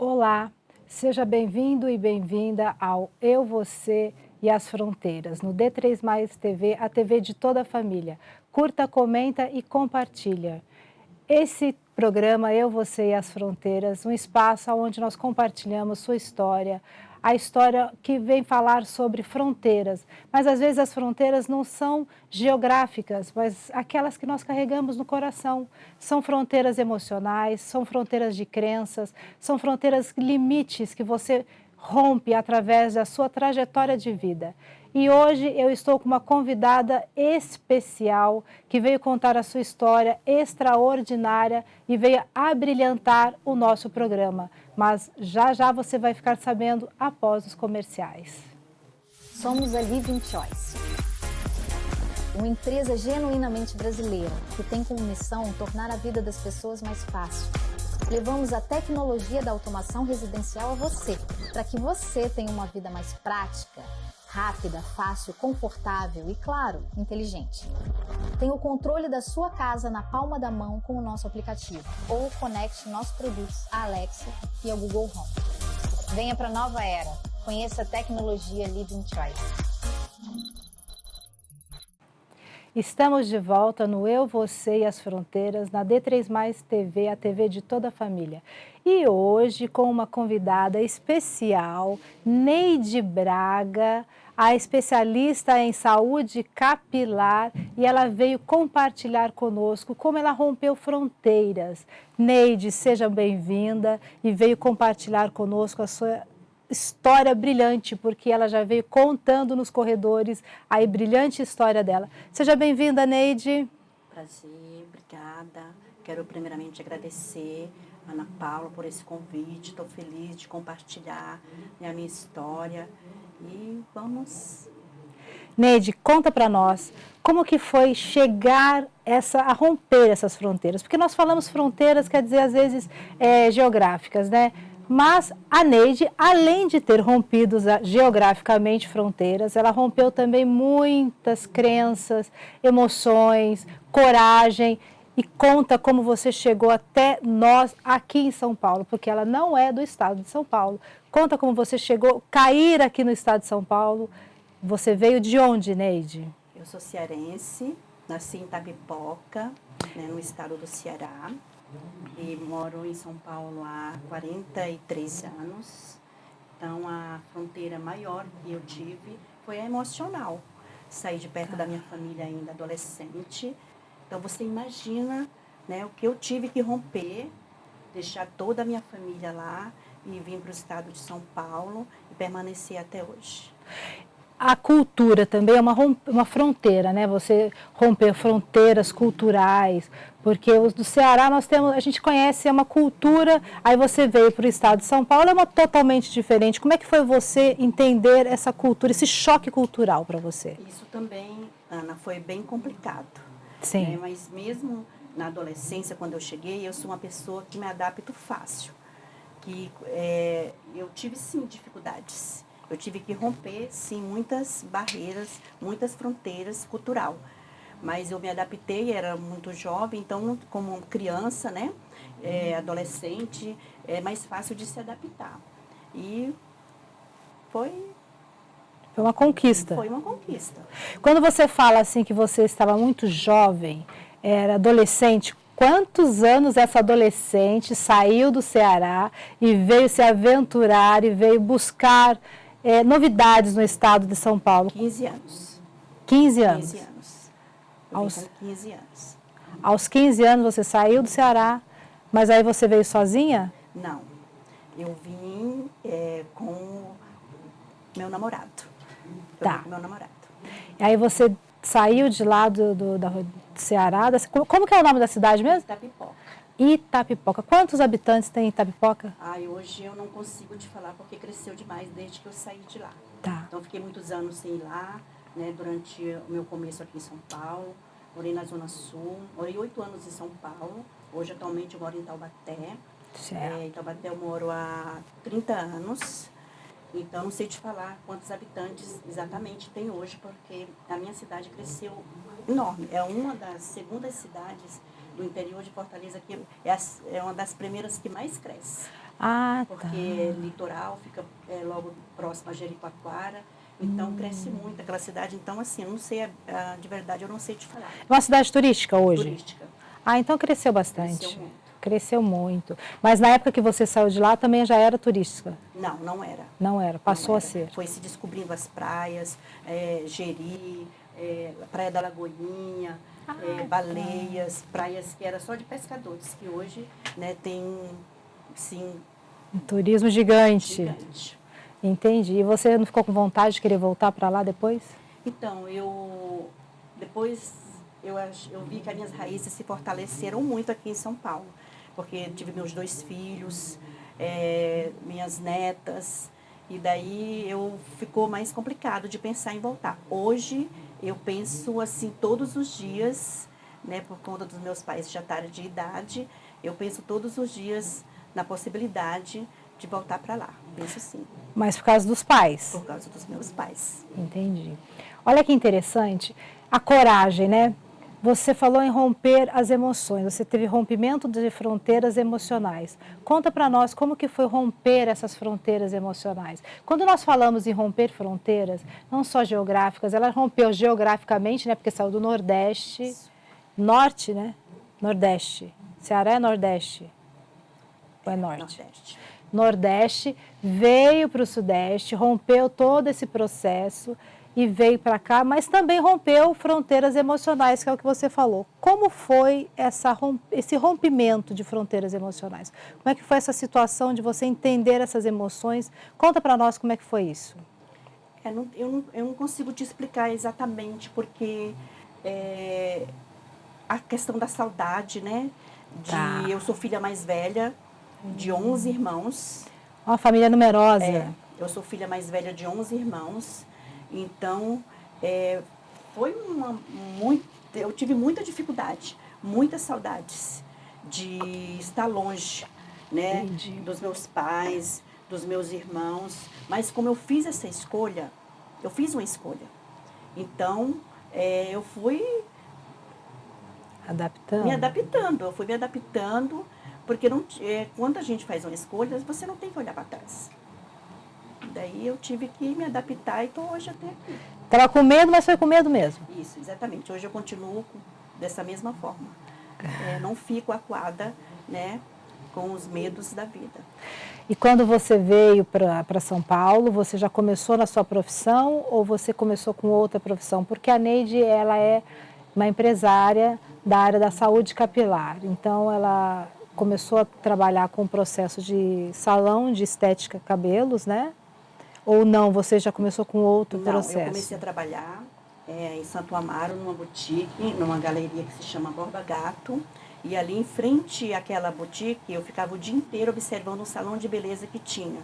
Olá, seja bem-vindo e bem-vinda ao Eu, Você e as Fronteiras, no D3 Mais TV, a TV de toda a família. Curta, comenta e compartilha. Esse programa Eu, Você e as Fronteiras, um espaço onde nós compartilhamos sua história, a história que vem falar sobre fronteiras, mas às vezes as fronteiras não são geográficas, mas aquelas que nós carregamos no coração. São fronteiras emocionais, são fronteiras de crenças, são fronteiras limites que você rompe através da sua trajetória de vida. E hoje eu estou com uma convidada especial que veio contar a sua história extraordinária e veio abrilhantar o nosso programa. Mas já já você vai ficar sabendo após os comerciais. Somos a Living Choice, uma empresa genuinamente brasileira que tem como missão tornar a vida das pessoas mais fácil. Levamos a tecnologia da automação residencial a você, para que você tenha uma vida mais prática, rápida, fácil, confortável e, claro, inteligente. Tenha o controle da sua casa na palma da mão com o nosso aplicativo ou conecte nossos produtos à Alexa e ao Google Home. Venha para a nova era. Conheça a tecnologia Living Choice. Estamos de volta no Eu, Você e as Fronteiras, na D3 Mais TV, a TV de toda a família. E hoje com uma convidada especial, Neide Braga, a especialista em saúde capilar, e ela veio compartilhar conosco como ela rompeu fronteiras. Neide, seja bem-vinda e veio compartilhar conosco a sua história brilhante, porque ela já veio contando nos corredores a brilhante história dela. Seja bem-vinda, Neide. Prazer, obrigada. Quero primeiramente agradecer a Ana Paula por esse convite. Estou feliz de compartilhar a minha história e vamos. Neide, conta para nós como que foi chegar a romper essas fronteiras, porque nós falamos fronteiras, quer dizer às vezes geográficas, né? Mas a Neide, além de ter rompido geograficamente fronteiras, ela rompeu também muitas crenças, emoções, coragem. E conta como você chegou até nós aqui em São Paulo, porque ela não é do estado de São Paulo. Conta como você chegou a cair aqui no estado de São Paulo. Você veio de onde, Neide? Eu sou cearense, nasci em Itapipoca, no estado do Ceará. E moro em São Paulo há 43 anos. Então, a fronteira maior que eu tive foi a emocional. Saí de perto da minha família ainda adolescente. Então, você imagina, né, o que eu tive que romper, deixar toda a minha família lá e vir para o estado de São Paulo e permanecer até hoje. A cultura também é uma fronteira, né? Você romper fronteiras culturais, porque os do Ceará nós temos, a gente conhece, é uma cultura, aí você veio para o estado de São Paulo, é uma totalmente diferente. Como é que foi você entender essa cultura, esse choque cultural para você? Isso também, Ana, foi bem complicado. Sim. Né? Mas mesmo na adolescência, quando eu cheguei, eu sou uma pessoa que me adapto fácil. Eu tive, sim, dificuldades. Eu tive que romper, sim, muitas barreiras, muitas fronteiras cultural. Mas eu me adaptei, era muito jovem, então, como criança, né, adolescente, é mais fácil de se adaptar. E foi uma conquista. Foi uma conquista. Quando você fala assim que você estava muito jovem, era adolescente, quantos anos essa adolescente saiu do Ceará e veio se aventurar e veio buscar novidades no estado de São Paulo? 15 anos. 15 anos? 15 anos. Aos 15 anos. Aos 15 anos você saiu do Ceará, mas aí você veio sozinha? Não. Eu vim com meu namorado. Tá. Eu vim com meu namorado. E aí você saiu de lá do Ceará. Como que é o nome da cidade mesmo? Itapipoca. Itapipoca. Quantos habitantes tem Itapipoca? Hoje eu não consigo te falar porque cresceu demais desde que eu saí de lá. Tá. Então fiquei muitos anos sem ir lá, né, durante o meu começo aqui em São Paulo. Morei na Zona Sul, morei 8 anos em São Paulo. Hoje atualmente eu moro em Taubaté. Em Taubaté eu moro há 30 anos. Então, não sei te falar quantos habitantes exatamente tem hoje, porque a minha cidade cresceu enorme. É uma das segundas cidades do interior de Fortaleza que é uma das primeiras que mais cresce. Ah, tá. Porque litoral fica logo próximo a Jericoacoara, então cresce muito aquela cidade. Então, assim, eu não sei, de verdade, eu não sei te falar. É uma cidade turística hoje? Turística. Ah, então cresceu bastante. Cresceu muito. Cresceu muito. Mas na época que você saiu de lá também já era turística? Não, não era. Não era, passou Não a era. ser. Foi se descobrindo as praias, Jeri, Praia da Lagoinha, Baleias, praias que era só de pescadores, que hoje, né, tem, sim, Um turismo gigante. gigante. Entendi. E você não ficou com vontade de querer voltar para lá depois? Então, depois eu vi que as minhas raízes se fortaleceram muito aqui em São Paulo, porque tive meus 2 filhos, minhas netas, e daí ficou mais complicado de pensar em voltar. Hoje eu penso assim todos os dias, né, por conta dos meus pais já estarem de idade, eu penso todos os dias na possibilidade de voltar para lá. Penso sim, Mas por causa dos pais? por causa dos meus pais. Entendi. Olha que interessante, a coragem, né? Você falou em romper as emoções, você teve rompimento de fronteiras emocionais. Conta para nós como que foi romper essas fronteiras emocionais. Quando nós falamos em romper fronteiras, não só geográficas, ela rompeu geograficamente, né? Porque saiu do Nordeste, Norte, né? Nordeste. Ceará é Nordeste? Ou é Norte? Nordeste. Nordeste, veio para o Sudeste, rompeu todo esse processo e veio para cá, mas também rompeu fronteiras emocionais, que é o que você falou. Como foi esse rompimento de fronteiras emocionais? Como é que foi essa situação de você entender essas emoções? Conta para nós como é que foi isso. Eu não consigo te explicar exatamente, porque a questão da saudade, né? Tá. Eu sou filha mais velha de 11 irmãos. Uma família numerosa. Eu sou filha mais velha de 11 irmãos. Então, foi eu tive muita dificuldade, muitas saudades de estar longe, né? Entendi. Dos meus pais, dos meus irmãos. Mas como eu fiz essa escolha, eu fiz uma escolha. Então, eu fui Adaptando. eu fui me adaptando, porque quando a gente faz uma escolha, você não tem que olhar para trás. Daí eu tive que me adaptar e estou hoje até aqui. Estava com medo, mas foi com medo mesmo. Isso, exatamente. Hoje eu continuo dessa mesma forma. Não fico acuada, né, com os medos da vida. E quando você veio para São Paulo, você já começou na sua profissão ou você começou com outra profissão? Porque a Neide, ela é uma empresária da área da saúde capilar. Então, ela começou a trabalhar com o processo de salão de estética cabelos, né? Ou não, você já começou com outro processo? Eu comecei a trabalhar em Santo Amaro, numa boutique, numa galeria que se chama Borba Gato. E ali em frente àquela boutique, eu ficava o dia inteiro observando um salão de beleza que tinha.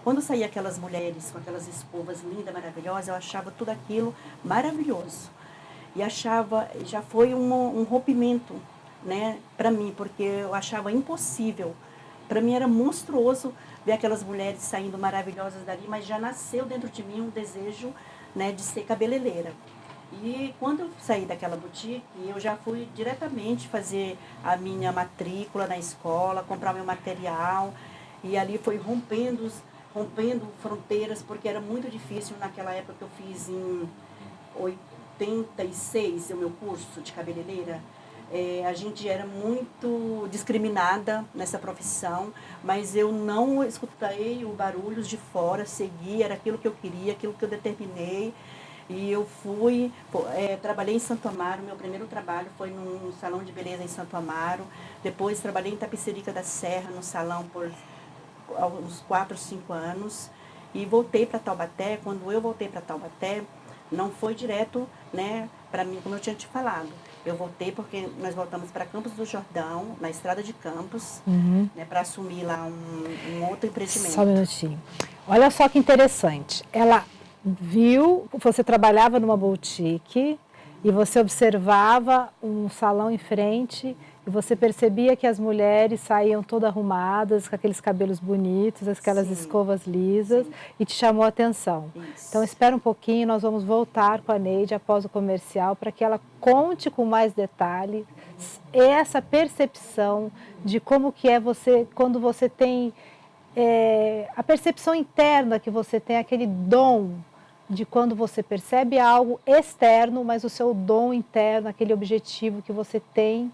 Quando saía aquelas mulheres com aquelas escovas lindas, maravilhosas, eu achava tudo aquilo maravilhoso. E já foi um rompimento, né, para mim, porque eu achava impossível. Para mim era monstruoso ver aquelas mulheres saindo maravilhosas dali, mas já nasceu dentro de mim um desejo, né, de ser cabeleireira. E quando eu saí daquela boutique, eu já fui diretamente fazer a minha matrícula na escola, comprar meu material, e ali foi rompendo fronteiras, porque era muito difícil naquela época que eu fiz em 86, o meu curso de cabeleireira. A gente era muito discriminada nessa profissão, mas eu não escutei o barulho de fora, segui, era aquilo que eu queria, aquilo que eu determinei. E eu trabalhei em Santo Amaro, meu primeiro trabalho foi num salão de beleza em Santo Amaro. Depois trabalhei em Tapecerica da Serra, no salão por uns 4, 5 anos. E voltei para Taubaté. Quando eu voltei para Taubaté, não foi direto, né, para mim, como eu tinha te falado. Eu voltei porque nós voltamos para Campos do Jordão, na estrada de Campos, né, para assumir lá um outro empreendimento. Só um minutinho. Olha só que interessante. Ela viu, você trabalhava numa boutique e você observava um salão em frente e você percebia que as mulheres saíam todas arrumadas, com aqueles cabelos bonitos, aquelas escovas lisas, e te chamou a atenção. Isso. Então espera um pouquinho, nós vamos voltar com a Neide após o comercial para que ela conte com mais detalhe essa percepção de como que é você, quando você tem a percepção interna que você tem, aquele dom de quando você percebe algo externo, mas o seu dom interno, aquele objetivo que você tem,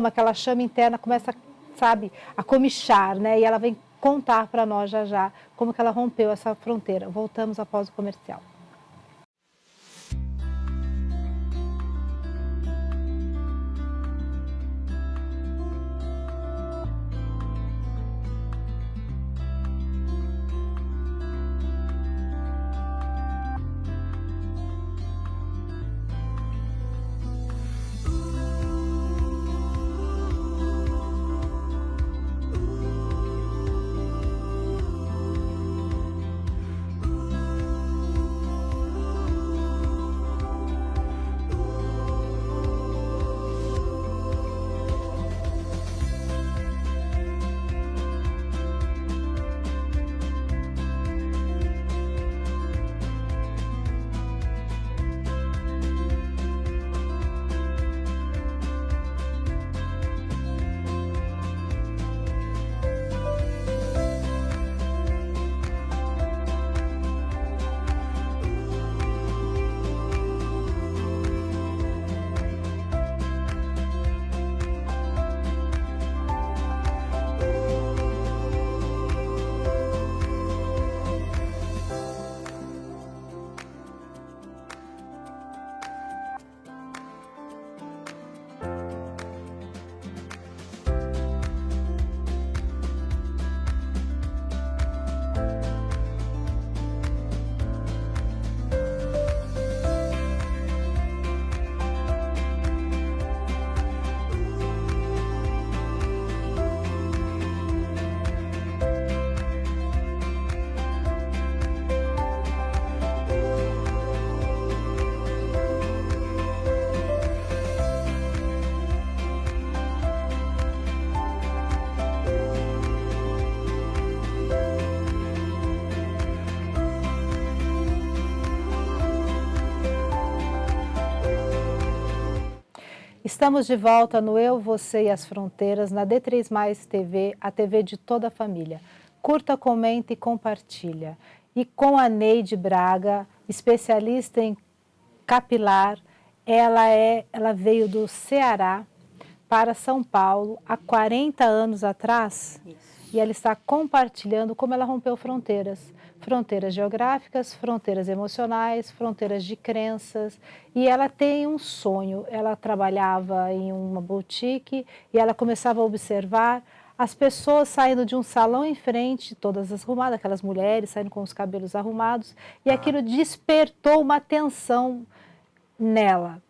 aquela chama interna começa, sabe, a comichar, né? E ela vem contar para nós já já como que ela rompeu essa fronteira. Voltamos após o comercial. Estamos de volta no Eu, Você e as Fronteiras, na D3+ TV, a TV de toda a família. Curta, comenta e compartilha. E com a Neide Braga, especialista em capilar, ela veio do Ceará para São Paulo há 40 anos atrás. Isso. E ela está compartilhando como ela rompeu fronteiras. Fronteiras geográficas, fronteiras emocionais, fronteiras de crenças. E ela tem um sonho. Ela trabalhava em uma boutique e ela começava a observar as pessoas saindo de um salão em frente, todas arrumadas, aquelas mulheres saindo com os cabelos arrumados. E aquilo despertou uma atenção nela.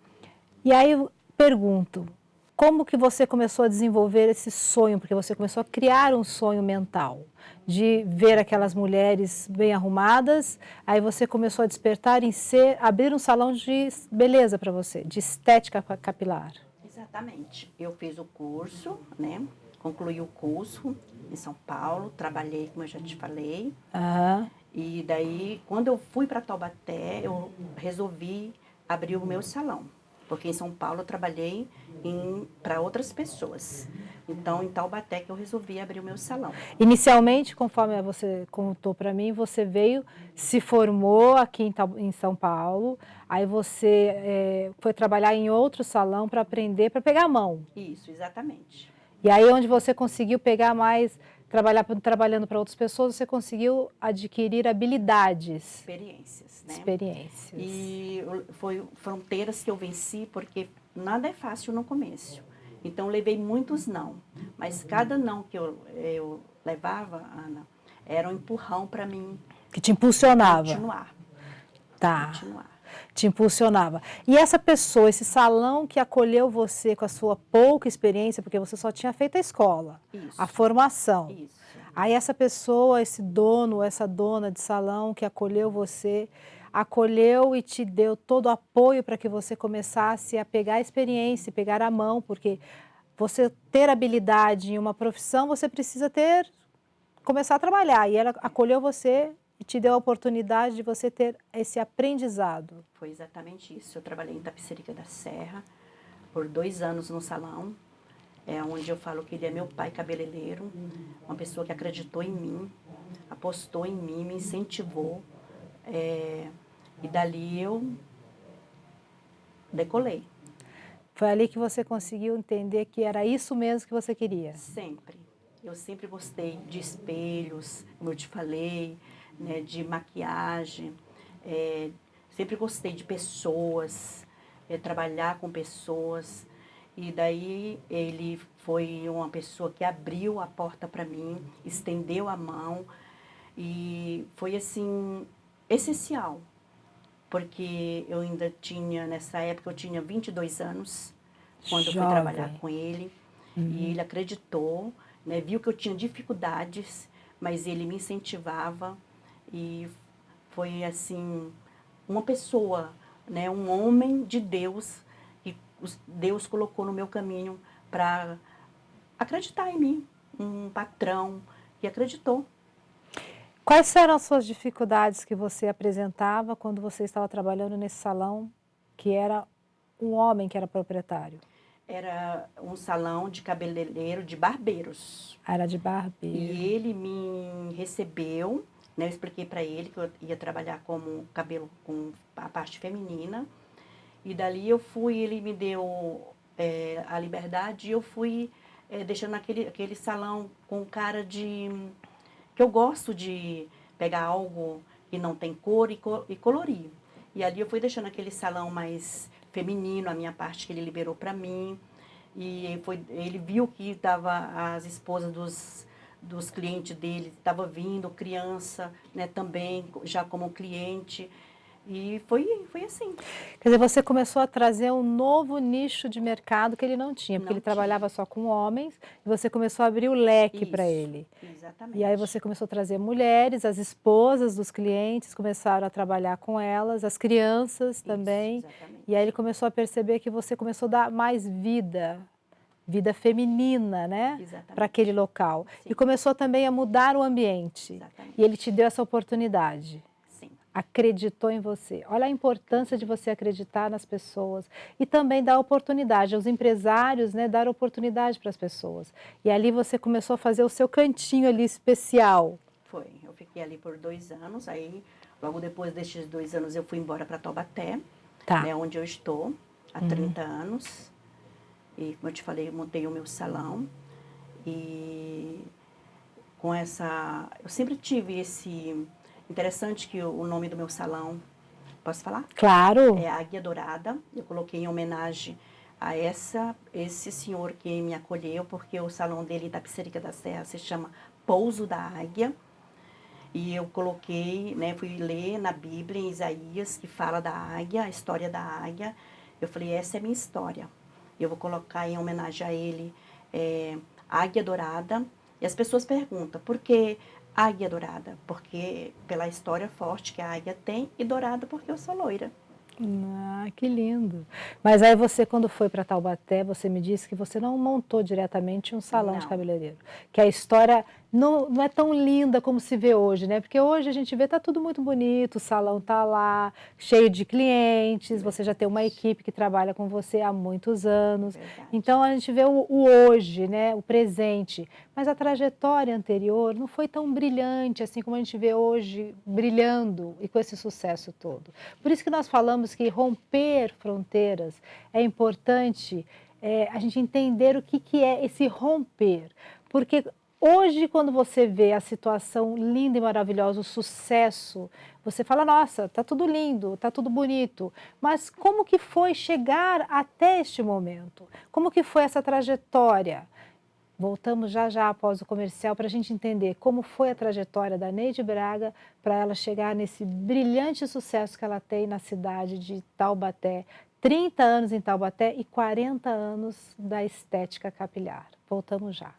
E aí eu pergunto, como que você começou a desenvolver esse sonho? Porque você começou a criar um sonho mental de ver aquelas mulheres bem arrumadas, aí você começou a despertar em abrir um salão de beleza para você, de estética capilar. Exatamente. Eu fiz o curso, né? Concluí o curso em São Paulo, trabalhei, como eu já te falei. Uhum. E daí, quando eu fui para Taubaté, eu resolvi abrir o meu salão. Porque em São Paulo eu trabalhei para outras pessoas. Então, em Taubaté que eu resolvi abrir o meu salão. Inicialmente, conforme você contou para mim, você veio, se formou aqui em São Paulo, aí você foi trabalhar em outro salão para aprender, para pegar a mão. Isso, exatamente. E aí onde você conseguiu pegar mais, trabalhando para outras pessoas, você conseguiu adquirir habilidades. Experiências, né? Experiências. E foi fronteiras que eu venci, porque nada é fácil no começo. Então, levei muitos não. Mas cada não que eu levava, Ana, era um empurrão para mim. Que te impulsionava. Continuar. Tá. Continuar. Te impulsionava. E essa pessoa, esse salão que acolheu você com a sua pouca experiência, porque você só tinha feito a escola, Isso. a formação. Isso. Aí essa pessoa, esse dono, essa dona de salão que acolheu você, acolheu e te deu todo o apoio para que você começasse a pegar a experiência, pegar a mão, porque você ter habilidade em uma profissão, você precisa começar a trabalhar. E ela acolheu você e te deu a oportunidade de você ter esse aprendizado. Foi exatamente isso. Eu trabalhei em Tapicerica da Serra por 2 anos no salão. é onde eu falo que ele é meu pai cabeleireiro, uma pessoa que acreditou em mim, apostou em mim, me incentivou. E dali eu decolei. Foi ali que você conseguiu entender que era isso mesmo que você queria? Sempre. Eu sempre gostei de espelhos, como eu te falei, né, de maquiagem. Sempre gostei de pessoas, trabalhar com pessoas. E daí ele foi uma pessoa que abriu a porta para mim, estendeu a mão. E foi assim, essencial. Porque eu ainda tinha, nessa época, eu tinha 22 anos, quando eu fui trabalhar com ele. E ele acreditou, né, viu que eu tinha dificuldades, mas ele me incentivava. E foi, assim, uma pessoa, né, um homem de Deus, que Deus colocou no meu caminho para acreditar em mim, um patrão que acreditou. Quais eram as suas dificuldades que você apresentava quando você estava trabalhando nesse salão, que era um homem que era proprietário? Era um salão de cabeleireiro de barbeiros. Era de barbeiro. E ele me recebeu, né, eu expliquei para ele que eu ia trabalhar como cabelo com a parte feminina. E dali eu fui, ele me deu a liberdade e eu fui deixando aquele salão com cara de... que eu gosto de pegar algo que não tem cor e colorir. E ali eu fui deixando aquele salão mais feminino, a minha parte que ele liberou para mim. E ele viu que as esposas dos clientes dele estavam vindo, criança, né, também, já como cliente. E foi assim. Quer dizer, você começou a trazer um novo nicho de mercado que ele não tinha, porque Não ele tinha. trabalhava só com homens, e você começou a abrir o leque para Isso, ele. Exatamente. E aí você começou a trazer mulheres, as esposas dos clientes começaram a trabalhar com elas, as crianças também. Exatamente. E aí ele começou a perceber que você começou a dar mais vida feminina, né, Exatamente. para aquele local. Sim. E começou também a mudar o ambiente. Exatamente. E ele te deu essa oportunidade. Sim. Acreditou em você. Olha a importância de você acreditar nas pessoas e também dar oportunidade aos empresários, né, dar oportunidade para as pessoas. E ali você começou a fazer o seu cantinho ali especial. Foi. Eu fiquei ali por 2 anos, aí logo depois desses 2 anos eu fui embora para Taubaté, Tá. né, onde eu estou há 30 anos. E como eu te falei, eu montei o meu salão e com essa... Eu sempre tive esse... Interessante que o nome do meu salão, posso falar? Claro. É Águia Dourada. Eu coloquei em homenagem a esse senhor que me acolheu, porque o salão dele, Itapecerica da Serra, se chama Pouso da Águia. E eu coloquei, né, fui ler na Bíblia, em Isaías, que fala da águia, a história da águia. Eu falei, essa é a minha história. Eu vou colocar em homenagem a ele Águia Dourada. E as pessoas perguntam, por que Águia Dourada? Porque pela história forte que a águia tem, e dourada porque eu sou loira. Ah, que lindo. Mas aí você, quando foi para Taubaté, você me disse que você não montou diretamente um salão de Não. cabeleireiro. Que a história não é tão linda como se vê hoje, né? Porque hoje a gente vê, tá tudo muito bonito, o salão tá lá, cheio de clientes, você já tem uma equipe que trabalha com você há muitos anos. Verdade. Então a gente vê o hoje, né? O presente. Mas a trajetória anterior não foi tão brilhante assim como a gente vê hoje brilhando e com esse sucesso todo. Por isso que nós falamos que romper fronteiras é importante a gente entender o que é esse romper. Porque hoje, quando você vê a situação linda e maravilhosa, o sucesso, você fala, nossa, tá tudo lindo, tá tudo bonito. Mas como que foi chegar até este momento? Como que foi essa trajetória? Voltamos já após o comercial para a gente entender como foi a trajetória da Neide Braga para ela chegar nesse brilhante sucesso que ela tem na cidade de Taubaté. 30 anos em Taubaté e 40 anos da estética capilar. Voltamos já.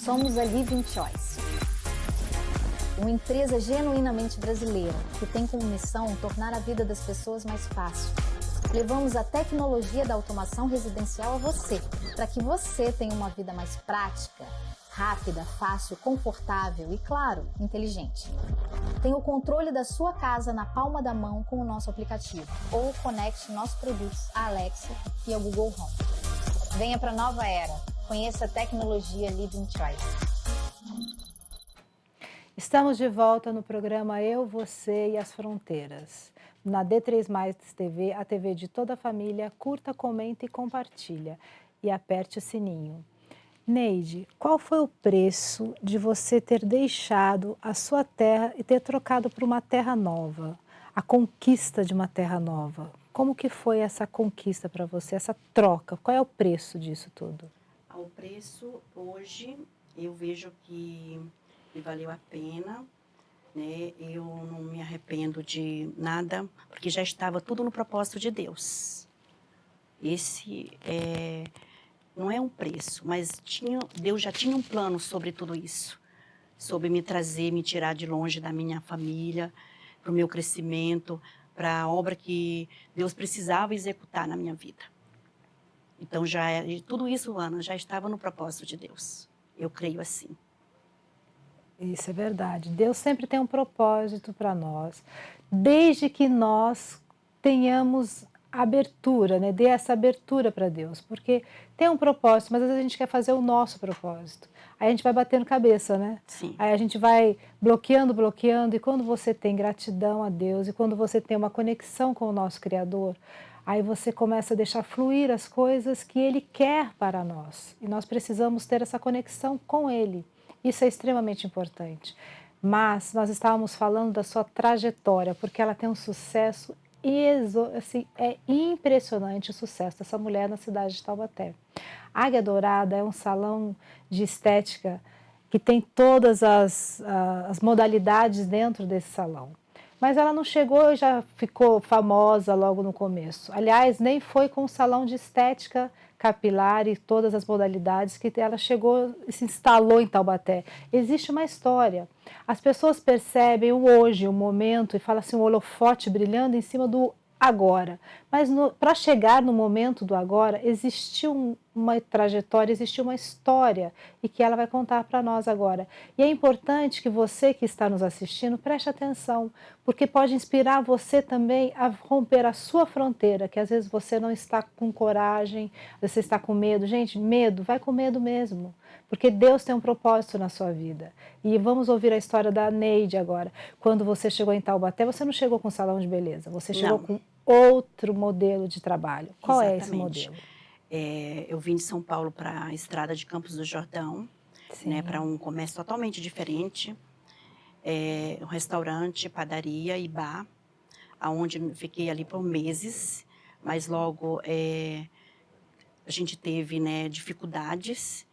Somos a Living Choice, uma empresa genuinamente brasileira que tem como missão tornar a vida das pessoas mais fácil. Levamos a tecnologia da automação residencial a você, para que você tenha uma vida mais prática, rápida, fácil, confortável e, claro, inteligente. Tenha o controle da sua casa na palma da mão com o nosso aplicativo ou conecte nossos produtos à Alexa e ao Google Home. Venha para a nova era. Conheça a tecnologia Living Choice. Estamos de volta no programa Eu, Você e as Fronteiras. Na D3+ TV, a TV de toda a família, curta, comenta e compartilha. E aperte o sininho. Neide, qual foi o preço de você ter deixado a sua terra e ter trocado por uma terra nova? A conquista de uma terra nova. Como que foi essa conquista para você, essa troca? Qual é o preço disso tudo? O preço, hoje, eu vejo que valeu a pena, né? Eu não me arrependo de nada, porque já estava tudo no propósito de Deus. Esse não é um preço, mas Deus já tinha um plano sobre tudo isso, sobre me trazer, me tirar de longe da minha família, para o meu crescimento, para a obra que Deus precisava executar na minha vida. Então, tudo isso, Ana, já estava no propósito de Deus. Eu creio assim. Isso é verdade. Deus sempre tem um propósito para nós, desde que nós tenhamos abertura, né? Dê essa abertura para Deus, porque tem um propósito, mas às vezes a gente quer fazer o nosso propósito. Aí a gente vai batendo cabeça, né? Sim. Aí a gente vai bloqueando, e quando você tem gratidão a Deus e quando você tem uma conexão com o nosso Criador, aí você começa a deixar fluir as coisas que Ele quer para nós. E nós precisamos ter essa conexão com Ele. Isso é extremamente importante. Mas nós estávamos falando da sua trajetória, porque ela tem um sucesso, assim, é impressionante o sucesso dessa mulher na cidade de Taubaté. Águia Dourada é um salão de estética que tem todas as modalidades dentro desse salão. Mas ela não chegou e já ficou famosa logo no começo. Aliás, nem foi com o salão de estética capilar e todas as modalidades que ela chegou e se instalou em Taubaté. Existe uma história. As pessoas percebem o hoje, o momento, e falam assim, um holofote brilhando em cima do agora. Mas para chegar no momento do agora, existiu uma trajetória, existiu uma história e que ela vai contar para nós agora. E é importante que você que está nos assistindo preste atenção, porque pode inspirar você também a romper a sua fronteira, que às vezes você não está com coragem, você está com medo. Gente, medo, vai com medo mesmo, porque Deus tem um propósito na sua vida. E vamos ouvir a história da Neide agora. Quando você chegou em Taubaté, você não chegou com um salão de beleza, você chegou com outro modelo de trabalho. Qual é esse modelo? Eu vim de São Paulo para a estrada de Campos do Jordão, né, para um comércio totalmente diferente. Um restaurante, padaria e bar, onde fiquei ali por meses, mas logo a gente teve, né, dificuldades,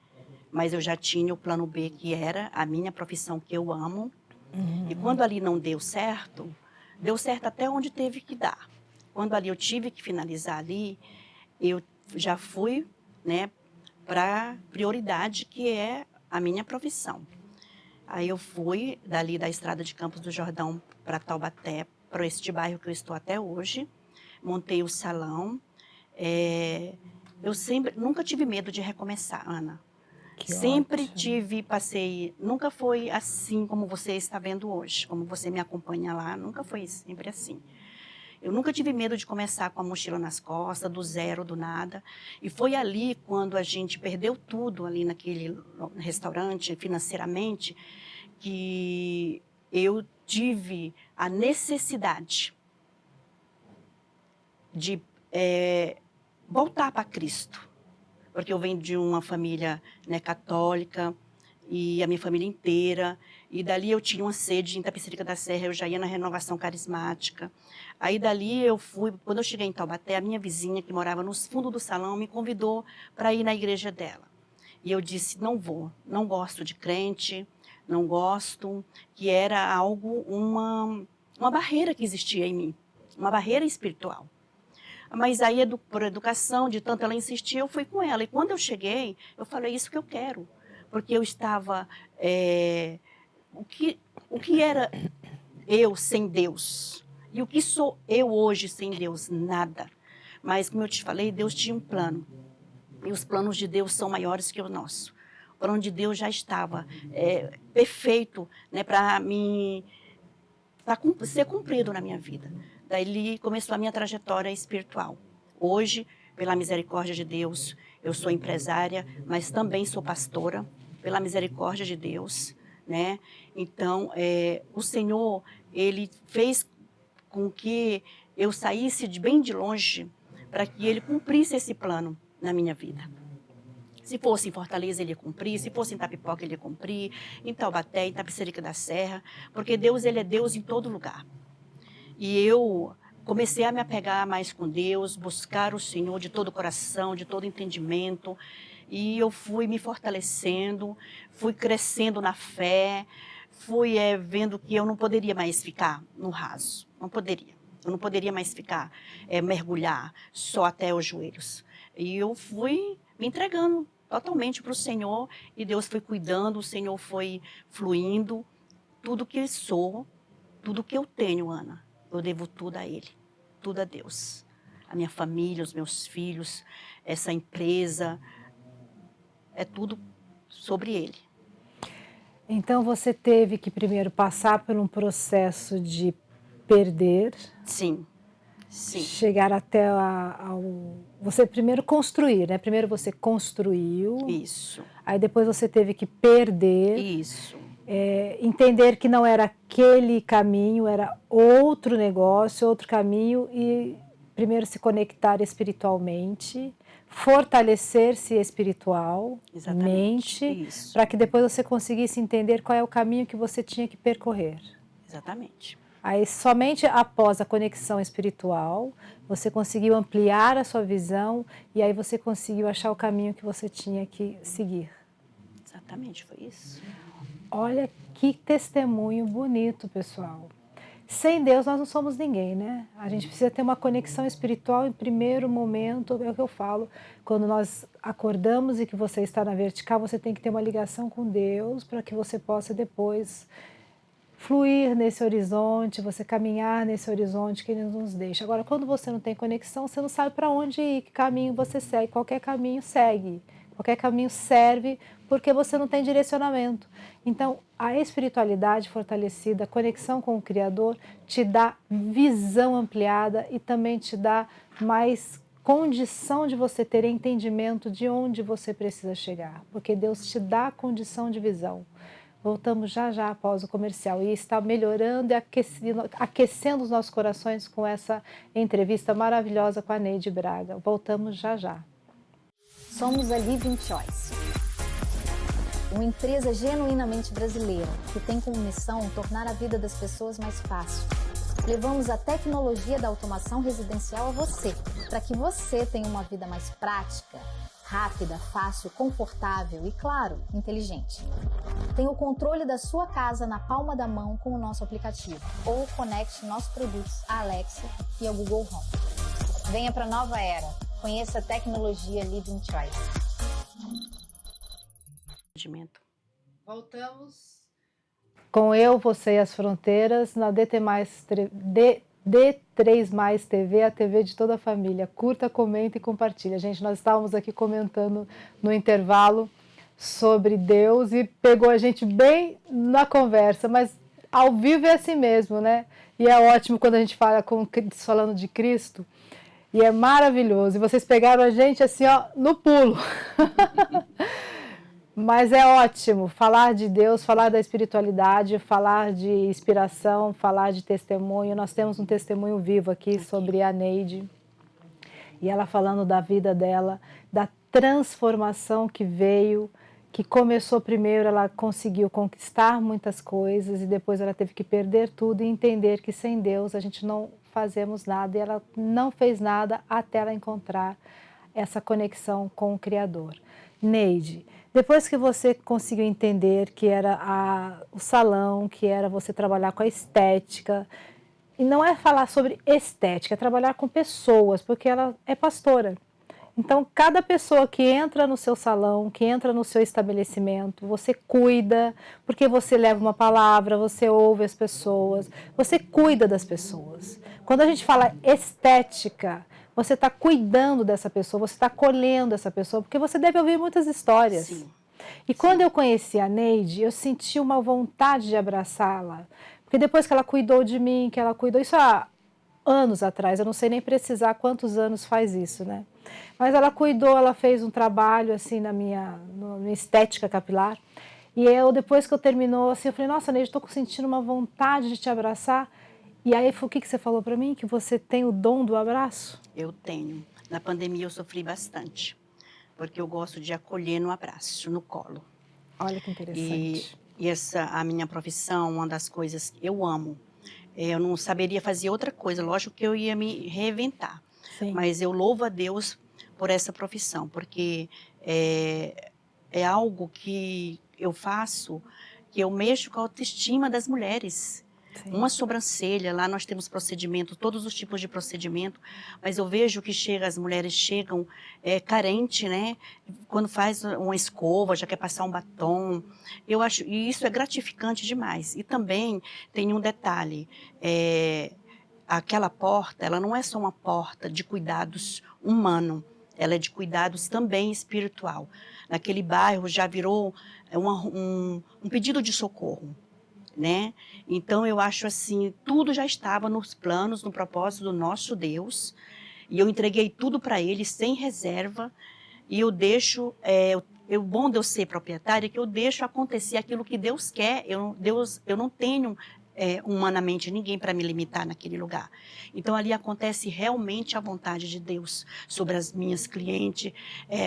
mas eu já tinha o plano B, que era a minha profissão que eu amo. E quando ali não deu certo até onde teve que dar. Quando ali eu tive que finalizar ali, eu já fui, né, para a prioridade, que é a minha profissão. Aí eu fui dali da estrada de Campos do Jordão para Taubaté, para este bairro que eu estou até hoje. Montei o salão. Eu nunca tive medo de recomeçar, Ana. Sempre passei, nunca foi assim como você está vendo hoje, como você me acompanha lá, nunca foi sempre assim. Eu nunca tive medo de começar com a mochila nas costas, do zero, do nada. E foi ali, quando a gente perdeu tudo ali naquele restaurante, financeiramente, que eu tive a necessidade de voltar para Cristo. Porque eu venho de uma família, né, católica, e a minha família inteira, e dali eu tinha uma sede em Itapecerica da Serra, eu já ia na renovação carismática. Aí dali eu fui, quando eu cheguei em Taubaté, a minha vizinha, que morava no fundo do salão, me convidou para ir na igreja dela. E eu disse, não vou, não gosto de crente, não gosto, que era algo, uma barreira que existia em mim, uma barreira espiritual. Mas aí, por educação, de tanto ela insistir, eu fui com ela. E quando eu cheguei, eu falei, isso que eu quero. porque eu estava... o que era eu sem Deus? E o que sou eu hoje sem Deus? Nada. Mas, como eu te falei, Deus tinha um plano. E os planos de Deus são maiores que o nosso. O plano de Deus já estava perfeito, né, para ser cumprido na minha vida. Daí começou a minha trajetória espiritual. Hoje, pela misericórdia de Deus, eu sou empresária, mas também sou pastora, pela misericórdia de Deus, né? Então, o Senhor, Ele fez com que eu saísse bem de longe para que Ele cumprisse esse plano na minha vida. Se fosse em Fortaleza, Ele ia cumprir. Se fosse em Itapipoca, Ele ia cumprir. Em Taubaté, em Itapecerica da Serra. Porque Deus, Ele é Deus em todo lugar. E eu comecei a me apegar mais com Deus, buscar o Senhor de todo o coração, de todo entendimento. E eu fui me fortalecendo, fui crescendo na fé, fui vendo que eu não poderia mais ficar no raso. Não poderia. Eu não poderia mais ficar, mergulhar só até os joelhos. E eu fui me entregando totalmente para o Senhor, e Deus foi cuidando, o Senhor foi fluindo. Tudo que eu sou, tudo que eu tenho, Ana, eu devo tudo a Ele, tudo a Deus. A minha família, os meus filhos, essa empresa, é tudo sobre Ele. Então você teve que primeiro passar por um processo de perder. Sim, sim. Chegar até você primeiro construir, né? Primeiro você construiu. Isso. Aí depois você teve que perder. Isso. Entender que não era aquele caminho, era outro negócio, outro caminho, e primeiro se conectar espiritualmente, fortalecer-se espiritualmente, para que depois você conseguisse entender qual é o caminho que você tinha que percorrer. Exatamente. Aí, somente após a conexão espiritual, você conseguiu ampliar a sua visão e aí você conseguiu achar o caminho que você tinha que seguir. Exatamente, foi isso. Olha que testemunho bonito, pessoal. Sem Deus nós não somos ninguém, né? A gente precisa ter uma conexão espiritual em primeiro momento, é o que eu falo. Quando nós acordamos e que você está na vertical, você tem que ter uma ligação com Deus para que você possa depois fluir nesse horizonte, você caminhar nesse horizonte que Ele nos deixa. Agora, quando você não tem conexão, você não sabe para onde ir, que caminho você segue. Qualquer caminho segue, qualquer caminho serve, porque você não tem direcionamento. Então, a espiritualidade fortalecida, a conexão com o Criador, te dá visão ampliada e também te dá mais condição de você ter entendimento de onde você precisa chegar, porque Deus te dá a condição de visão. Voltamos já já após o comercial e está melhorando e aquecendo os nossos corações com essa entrevista maravilhosa com a Neide Braga. Voltamos já já. Somos a Living Choice, uma empresa genuinamente brasileira que tem como missão tornar a vida das pessoas mais fácil. Levamos a tecnologia da automação residencial a você, para que você tenha uma vida mais prática, rápida, fácil, confortável e, claro, inteligente. Tenha o controle da sua casa na palma da mão com o nosso aplicativo ou conecte nossos produtos à Alexa e ao Google Home. Venha para a nova era. Conheça a tecnologia Living Choice. Voltamos com Eu, Você e as Fronteiras na D3+ TV, a TV de toda a família. Curta, comenta e compartilha. Gente, nós estávamos aqui comentando no intervalo sobre Deus e pegou a gente bem na conversa, mas ao vivo é assim mesmo, né? E é ótimo quando a gente fala falando de Cristo, e é maravilhoso. E vocês pegaram a gente assim, ó, no pulo. Mas é ótimo falar de Deus, falar da espiritualidade, falar de inspiração, falar de testemunho. Nós temos um testemunho vivo aqui sobre a Neide. E ela falando da vida dela, da transformação que veio, que começou primeiro, ela conseguiu conquistar muitas coisas e depois ela teve que perder tudo e entender que sem Deus a gente não fazemos nada. E ela não fez nada até ela encontrar essa conexão com o Criador. Neide, depois que você conseguiu entender que era o salão, que era você trabalhar com a estética, e não é falar sobre estética, é trabalhar com pessoas, porque ela é pastora. Então, cada pessoa que entra no seu salão, que entra no seu estabelecimento, você cuida, porque você leva uma palavra, você ouve as pessoas, você cuida das pessoas. Quando a gente fala estética, você está cuidando dessa pessoa, você está acolhendo essa pessoa, porque você deve ouvir muitas histórias. Sim. E quando eu conheci a Neide, eu senti uma vontade de abraçá-la. Porque depois que ela cuidou de mim, que ela cuidou, isso há anos atrás, eu não sei nem precisar quantos anos faz isso, né? Mas ela cuidou, ela fez um trabalho assim na minha estética capilar. E eu, depois que eu terminou, assim, eu falei, nossa, Neide, estou sentindo uma vontade de te abraçar. E aí, o que você falou para mim? Que você tem o dom do abraço? Eu tenho. Na pandemia eu sofri bastante, porque eu gosto de acolher no abraço, no colo. Olha que interessante. E essa, a minha profissão, uma das coisas que eu amo. Eu não saberia fazer outra coisa, lógico que eu ia me reinventar. Sim. Mas eu louvo a Deus por essa profissão, porque é algo que eu faço, que eu mexo com a autoestima das mulheres. Sim. Uma sobrancelha, lá nós temos procedimento, todos os tipos de procedimento, mas eu vejo que as mulheres chegam carente, né? Quando faz uma escova, já quer passar um batom. Eu acho, e isso é gratificante demais. E também tem um detalhe, aquela porta, ela não é só uma porta de cuidados humano, ela é de cuidados também espiritual. Naquele bairro já virou um pedido de socorro, né? Então eu acho assim, tudo já estava nos planos, no propósito do nosso Deus, e eu entreguei tudo para Ele sem reserva, e eu deixo, o bom de eu ser proprietária é que eu deixo acontecer aquilo que Deus quer. Eu não tenho humanamente ninguém para me limitar naquele lugar. Então ali acontece realmente a vontade de Deus sobre as minhas clientes.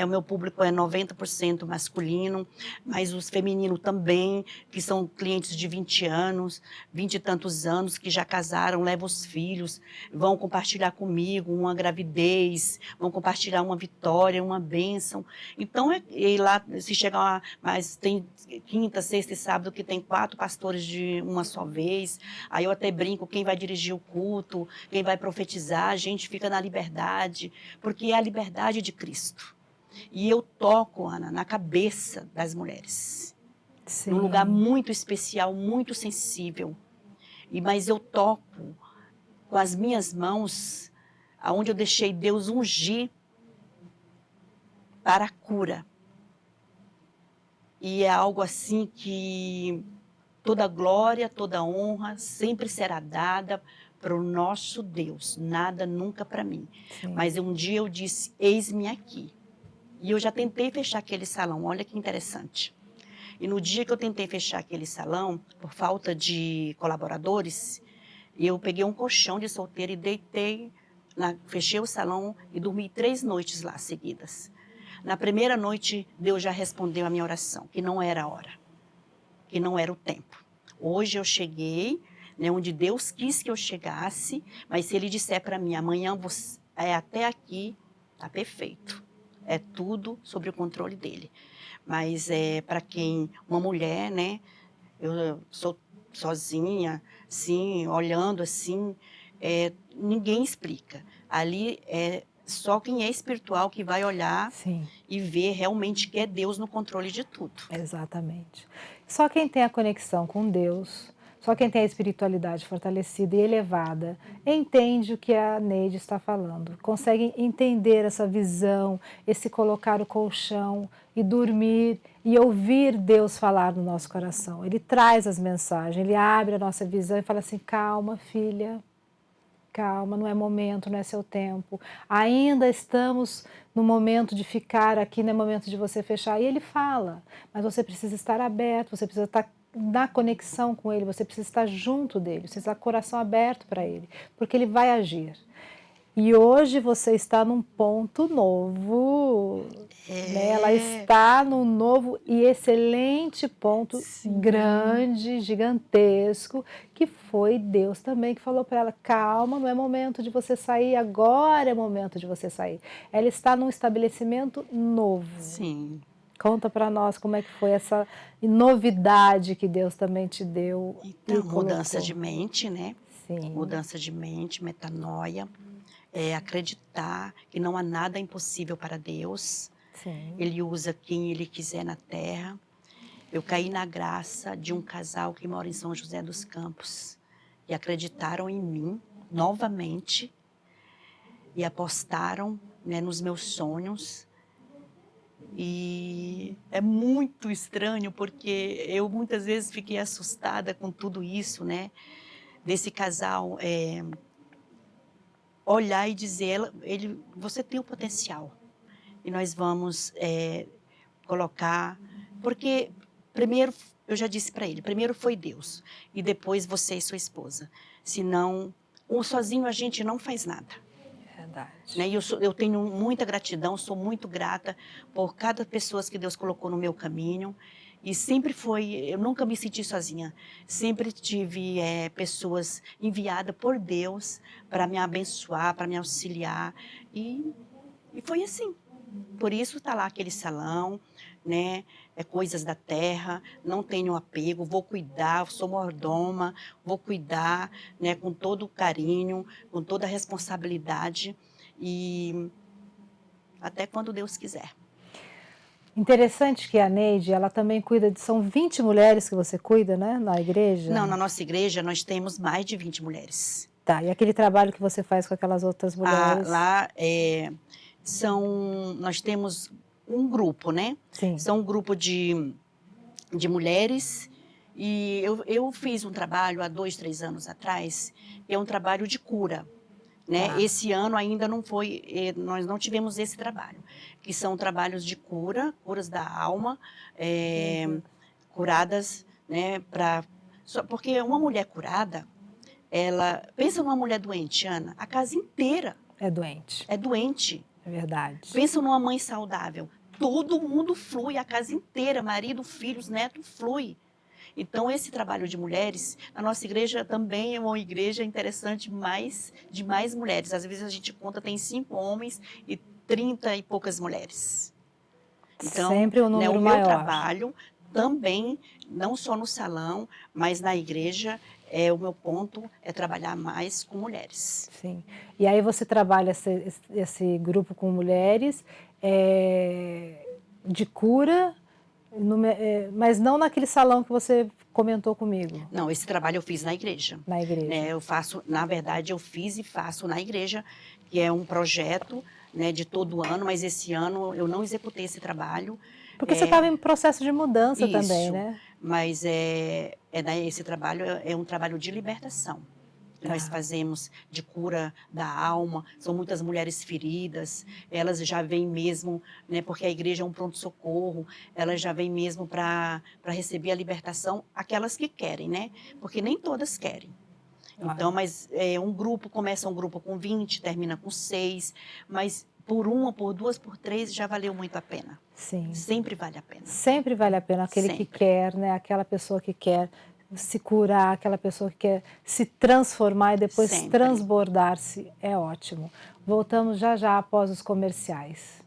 O meu público é 90% masculino, mas os femininos também, que são clientes de 20 anos, 20 e tantos anos, que já casaram, levam os filhos, vão compartilhar comigo uma gravidez, vão compartilhar uma vitória, uma bênção. Então, e lá se chegar, mas tem quinta, sexta e sábado que tem 4 pastores de uma só vez. Aí eu até brinco, quem vai dirigir o culto, quem vai profetizar, a gente fica na liberdade, porque é a liberdade de Cristo. E eu toco, Ana, na cabeça das mulheres. Sim. Num lugar muito especial, muito sensível. Mas eu toco com as minhas mãos, aonde eu deixei Deus ungir para a cura. E é algo assim que toda glória, toda honra sempre será dada para o nosso Deus, nada nunca para mim. Sim. Mas um dia eu disse, eis-me aqui. E eu já tentei fechar aquele salão, olha que interessante. E no dia que eu tentei fechar aquele salão, por falta de colaboradores, eu peguei um colchão de solteira e deitei, fechei o salão e dormi 3 noites lá seguidas. Na primeira noite, Deus já respondeu a minha oração, que não era a hora, que não era o tempo. Hoje eu cheguei, né, onde Deus quis que eu chegasse, mas se Ele disser para mim, amanhã até aqui, está perfeito. É tudo sobre o controle dele. Mas para quem, uma mulher, né, eu sou sozinha, assim, olhando assim, ninguém explica. Ali só quem é espiritual que vai olhar. Sim. E ver realmente que é Deus no controle de tudo. Exatamente. Só quem tem a conexão com Deus, só quem tem a espiritualidade fortalecida e elevada, entende o que a Neide está falando. Consegue entender essa visão, esse colocar o colchão e dormir e ouvir Deus falar no nosso coração. Ele traz as mensagens, ele abre a nossa visão e fala assim, calma, filha. Calma, não é momento, não é seu tempo. Ainda estamos no momento de ficar aqui, não é momento de você fechar. E ele fala, mas você precisa estar aberto, você precisa estar na conexão com ele, você precisa estar junto dele, você precisa estar com o coração aberto para ele, porque ele vai agir. E hoje você está num ponto novo, né? Ela está num novo e excelente ponto. Sim. Grande, gigantesco, que foi Deus também que falou para ela, calma, não é momento de você sair, agora é momento de você sair. Ela está num estabelecimento novo. Sim. Conta para nós como é que foi essa novidade que Deus também te deu. Então, mudança de mente, né? Sim. Mudança de mente, metanoia. acreditar que não há nada impossível para Deus. Sim. Ele usa quem Ele quiser na terra. Eu caí na graça de um casal que mora em São José dos Campos e acreditaram em mim novamente e apostaram, né, nos meus sonhos. E é muito estranho porque eu muitas vezes fiquei assustada com tudo isso, né? Desse casal olhar e dizer, você tem o potencial e nós vamos colocar, porque primeiro, eu já disse para ele, primeiro foi Deus e depois você e sua esposa, senão, sozinho a gente não faz nada. Verdade. Né? E eu tenho muita gratidão, sou muito grata por cada pessoa que Deus colocou no meu caminho. E sempre eu nunca me senti sozinha. Sempre tive pessoas enviadas por Deus para me abençoar, para me auxiliar. E foi assim. Por isso está lá aquele salão, né? Coisas da terra, não tenho apego, vou cuidar, sou mordoma, vou cuidar, né? Com todo o carinho, com toda a responsabilidade e até quando Deus quiser. Interessante que a Neide, ela também cuida são 20 mulheres que você cuida, né, na igreja? Não, na nossa igreja nós temos mais de 20 mulheres. Tá, e aquele trabalho que você faz com aquelas outras mulheres? Lá nós temos um grupo, né? Sim. São um grupo de mulheres e eu fiz um trabalho há 2, 3 anos atrás, que é um trabalho de cura. Né? Tá. Esse ano ainda não foi, nós não tivemos esse trabalho, que são trabalhos de curas da alma, curadas, né? Porque uma mulher curada, pensa numa mulher doente, Ana, a casa inteira é doente. É doente. É verdade. Pensa numa mãe saudável, todo mundo flui, a casa inteira, marido, filhos, neto, flui. Então, esse trabalho de mulheres, a nossa igreja também é uma igreja interessante de mais mulheres. Às vezes a gente conta, tem 5 homens e 30 e poucas mulheres. Então, sempre um número o maior. meu trabalho também, não só no salão, mas na igreja, o meu ponto é trabalhar mais com mulheres. Sim. E aí você trabalha esse grupo com mulheres de cura, mas não naquele salão que você comentou comigo. Não, esse trabalho eu fiz na igreja. Na igreja. Né, na verdade, eu fiz e faço na igreja, que é um projeto, né, de todo ano, mas esse ano eu não executei esse trabalho. Porque você estava em processo de mudança também, né? Mas esse trabalho é um trabalho de libertação. Que nós fazemos de cura da alma, são muitas mulheres feridas, elas já vêm mesmo, né, porque a igreja é um pronto-socorro, elas já vêm mesmo para receber a libertação, aquelas que querem, né? Porque nem todas querem. Então, mas começa um grupo com 20, termina com 6, mas por 1, por 2, por 3 já valeu muito a pena. Sim. Sempre vale a pena. Sempre vale a pena, aquele que quer, né? Aquela pessoa que quer se curar, aquela pessoa que quer se transformar e depois transbordar-se, é ótimo. Voltamos já após os comerciais.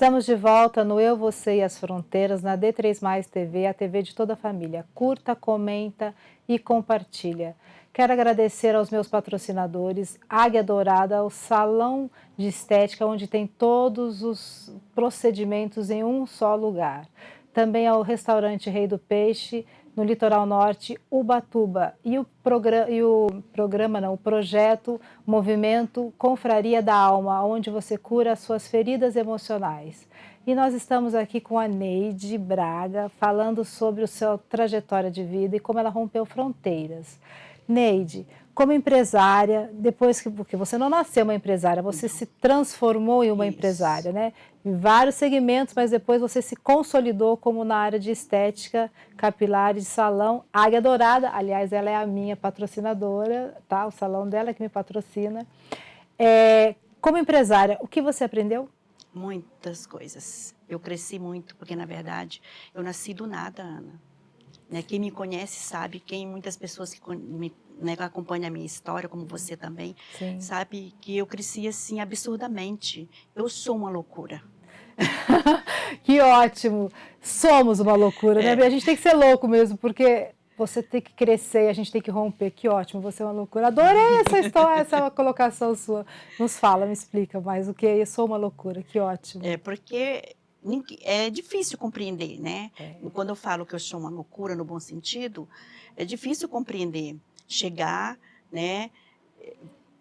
Estamos de volta no Eu, Você e as Fronteiras, na D3+ TV, a TV de toda a família. Curta, comenta e compartilha. Quero agradecer aos meus patrocinadores, Águia Dourada, o salão de estética, onde tem todos os procedimentos em um só lugar. Também ao restaurante Rei do Peixe, no Litoral Norte, Ubatuba. E o projeto Movimento Confraria da Alma, onde você cura as suas feridas emocionais. E nós estamos aqui com a Neide Braga, falando sobre a sua trajetória de vida e como ela rompeu fronteiras. Neide, como empresária, porque você não nasceu uma empresária, você se transformou em uma empresária, né? Em vários segmentos, mas depois você se consolidou como na área de estética, capilar e de salão. Águia Dourada, aliás, ela é a minha patrocinadora, tá? O salão dela é que me patrocina. Como empresária, o que você aprendeu? Muitas coisas. Eu cresci muito, porque, na verdade, eu nasci do nada, Ana. Né? Quem me conhece sabe, muitas pessoas que acompanham a minha história, como você também, Sim. sabe que eu cresci assim absurdamente. Eu sou uma loucura. Que ótimo! Somos uma loucura, né? A gente tem que ser louco mesmo, porque você tem que crescer, a gente tem que romper. Que ótimo, você é uma loucura. Adorei essa história, essa colocação sua. Nos fala, me explica mais o que é. Eu sou uma loucura, que ótimo. Porque é difícil compreender, né? Quando eu falo que eu sou uma loucura no bom sentido, é difícil compreender. Chegar, né?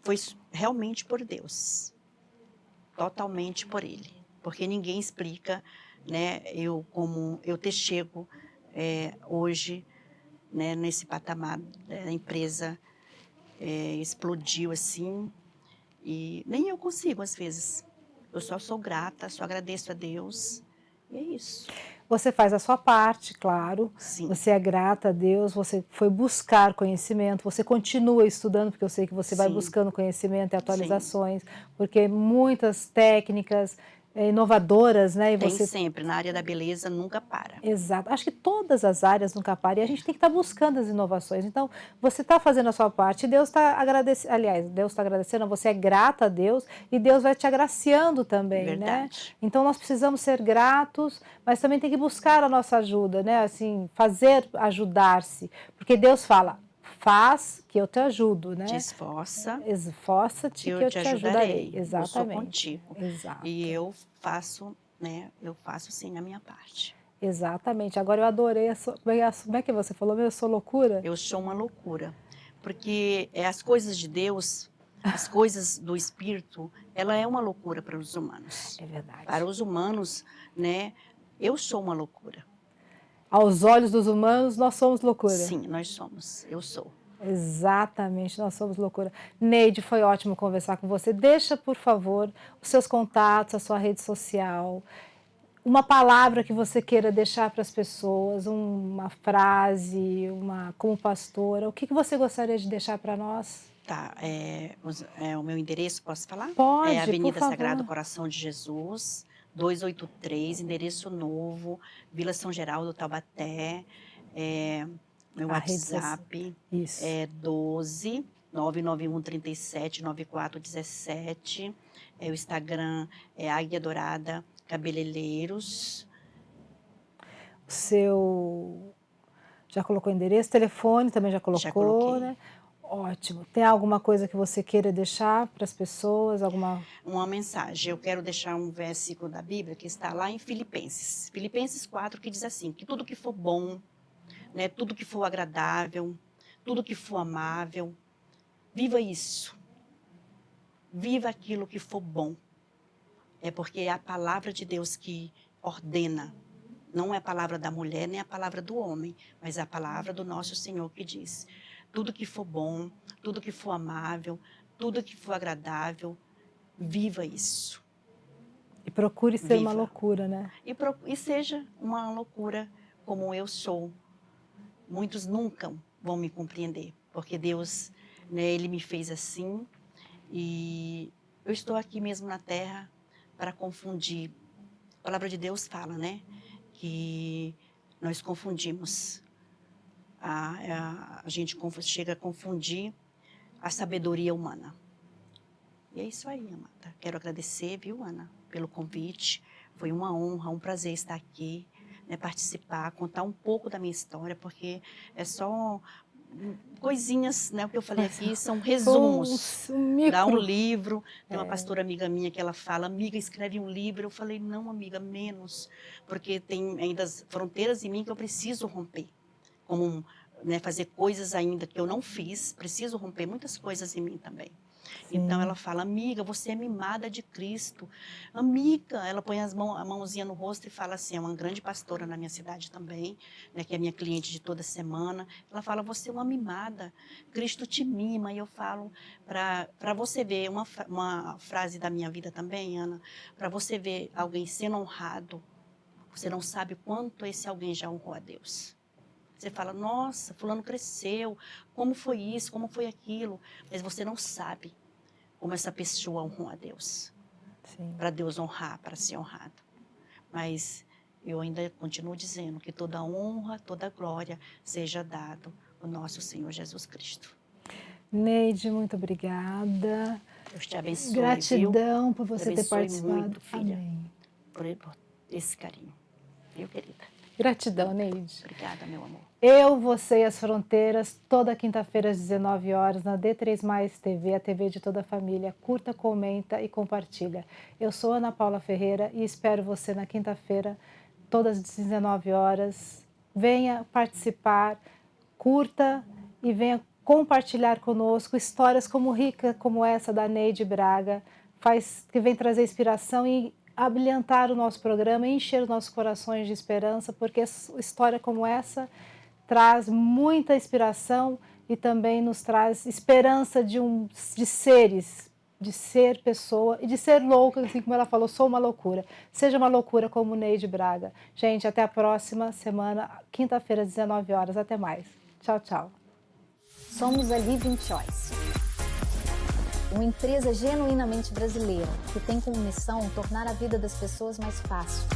Foi realmente por Deus, totalmente por Ele, porque ninguém explica, né? Como eu ter chego hoje, né? Nesse patamar, a empresa explodiu assim e nem eu consigo às vezes. Eu só sou grata, só agradeço a Deus. E é isso. Você faz a sua parte, claro. Sim. Você é grata a Deus, você foi buscar conhecimento, você continua estudando, porque eu sei que você vai buscando conhecimento e atualizações, porque muitas técnicas inovadoras, né? E Tem você... sempre, na área da beleza nunca para. Exato, acho que todas as áreas nunca param e a gente tem que estar buscando as inovações. Então, você está fazendo a sua parte e Deus está agradecendo, aliás, Deus está agradecendo, você é grata a Deus e Deus vai te agraciando também, Verdade. né? Então, nós precisamos ser gratos, mas também tem que buscar a nossa ajuda, né? Assim, fazer ajudar-se, porque Deus fala, faz que eu te ajudo, né? Te esforça. Esforça-te que eu te ajudarei. Eu sou Exatamente. contigo. Exato. E eu faço, né? Eu faço sim a minha parte. Exatamente. Agora eu adorei como é que você falou? Eu sou loucura? Eu sou uma loucura. Porque as coisas de Deus, as coisas do Espírito, ela é uma loucura para os humanos. É verdade. Para os humanos, né? Eu sou uma loucura. Aos olhos dos humanos, nós somos loucura. Sim, nós somos. Eu sou. Exatamente, nós somos loucura. Neide, foi ótimo conversar com você. Deixa, por favor, os seus contatos, a sua rede social, uma palavra que você queira deixar para as pessoas, uma frase, como pastora. O que você gostaria de deixar para nós? Tá, o meu endereço, posso falar? Pode, É Avenida por favor. Sagrado Coração de Jesus, 283, endereço novo, Vila São Geraldo, Taubaté. Meu WhatsApp é 12 991 37 9417. O Instagram é Águia Dourada Cabeleireiros. O seu... Já colocou o endereço? Telefone também já colocou, já coloquei. Né? Ótimo. Tem alguma coisa que você queira deixar para as pessoas? Uma mensagem. Eu quero deixar um versículo da Bíblia que está lá em Filipenses. Filipenses 4, que diz assim, que tudo que for bom, né, tudo que for agradável, tudo que for amável, viva isso. Viva aquilo que for bom. É porque é a palavra de Deus que ordena. Não é a palavra da mulher, nem a palavra do homem, mas é a palavra do nosso Senhor que diz. Tudo que for bom, tudo que for amável, tudo que for agradável, viva isso. E procure ser uma loucura, né? E seja uma loucura como eu sou. Muitos nunca vão me compreender, porque Deus, né, Ele me fez assim e eu estou aqui mesmo na terra para confundir. A palavra de Deus fala, né, que nós confundimos. A gente chega a confundir a sabedoria humana. E é isso aí, amada. Quero agradecer, viu, Ana, pelo convite. Foi uma honra, um prazer estar aqui, né, participar, contar um pouco da minha história, porque é só coisinhas, né, o que eu falei aqui são resumos. Dá um livro, tem uma pastora amiga minha que ela fala, amiga, escreve um livro. Eu falei, não, amiga, menos, porque tem ainda as fronteiras em mim que eu preciso romper, como, né, fazer coisas ainda que eu não fiz, preciso romper muitas coisas em mim também. Sim. Então ela fala, amiga, você é mimada de Cristo. Amiga, ela põe a mãozinha no rosto e fala assim, é uma grande pastora na minha cidade também, né, que é minha cliente de toda semana. Ela fala, você é uma mimada, Cristo te mima. E eu falo, para você ver, uma frase da minha vida também, Ana, para você ver alguém sendo honrado, você não sabe quanto esse alguém já honrou a Deus. Você fala, nossa, fulano cresceu, como foi isso, como foi aquilo, mas você não sabe como essa pessoa honrou a Deus. Para Deus honrar, para ser honrado. Mas eu ainda continuo dizendo que toda honra, toda glória seja dado ao nosso Senhor Jesus Cristo. Neide, muito obrigada. Deus te abençoe. Gratidão, viu? por você ter participado. Muito, filha, amém. Por esse carinho. Viu, querida? Gratidão, Neide. Obrigada, meu amor. Eu, Você e as Fronteiras, toda quinta-feira às 19 horas na D3 TV, a TV de toda a família. Curta, comenta e compartilha. Eu sou Ana Paula Ferreira e espero você na quinta-feira, todas às 19 horas. Venha participar, curta e venha compartilhar conosco histórias como rica como essa da Neide Braga, que vem trazer inspiração e abrilhantar o nosso programa, encher os nossos corações de esperança, porque história como essa traz muita inspiração e também nos traz esperança de seres, de ser pessoa e de ser louca, assim como ela falou, sou uma loucura. Seja uma loucura como Neide Braga. Gente, até a próxima semana, quinta-feira, às 19 horas. Até mais. Tchau, tchau. Somos a Living Choice, uma empresa genuinamente brasileira que tem como missão tornar a vida das pessoas mais fácil.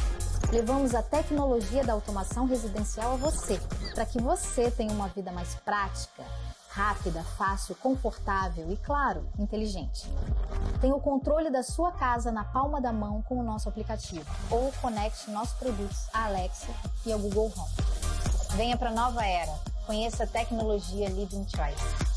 Levamos a tecnologia da automação residencial a você, para que você tenha uma vida mais prática, rápida, fácil, confortável e, claro, inteligente. Tenha o controle da sua casa na palma da mão com o nosso aplicativo ou conecte nossos produtos à Alexa e ao Google Home. Venha para a nova era. Conheça a tecnologia Living Choice.